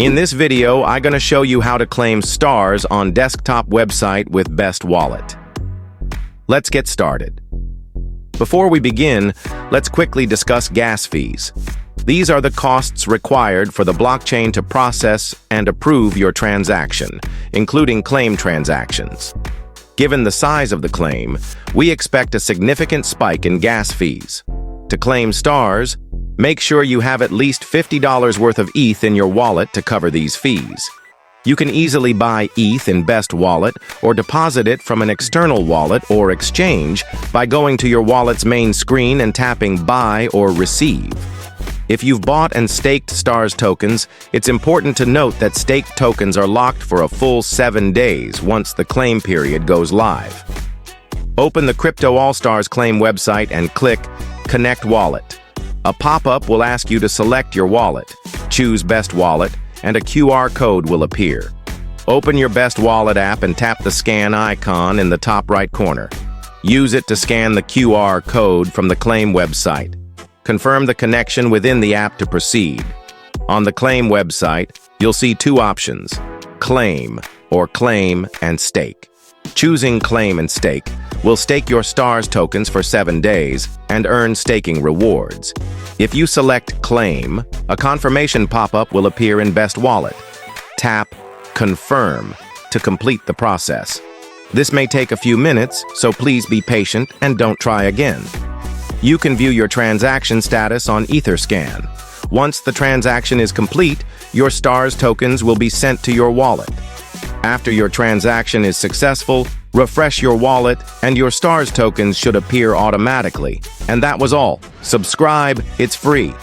In this video, I'm gonna show you how to claim stars on desktop website with Best Wallet. Let's get started. Before we begin, let's quickly discuss gas fees. These are the costs required for the blockchain to process and approve your transaction, including claim transactions. Given the size of the claim, we expect a significant spike in gas fees. To claim stars, make sure you have at least $50 worth of ETH in your wallet to cover these fees. You can easily buy ETH in Best Wallet or deposit it from an external wallet or exchange by going to your wallet's main screen and tapping Buy or Receive. If you've bought and staked stars tokens, it's important to note that staked tokens are locked for a full 7 days once the claim period goes live. Open the Crypto All Stars claim website and click Connect Wallet. A pop-up will ask you to select your wallet, choose Best Wallet, and a QR code will appear. Open your Best Wallet app and tap the scan icon in the top right corner. Use it to scan the QR code from the claim website. Confirm the connection within the app to proceed. On the claim website, you'll see two options, Claim or Claim and Stake. Choosing Claim and Stake will stake your stars tokens for 7 days and earn staking rewards. If you select Claim, a confirmation pop-up will appear in Best Wallet. Tap Confirm to complete the process. This may take a few minutes, so please be patient and don't try again. You can view your transaction status on Etherscan. Once the transaction is complete, your stars tokens will be sent to your wallet. After your transaction is successful, refresh your wallet and your stars tokens should appear automatically. And that was all. Subscribe, it's free.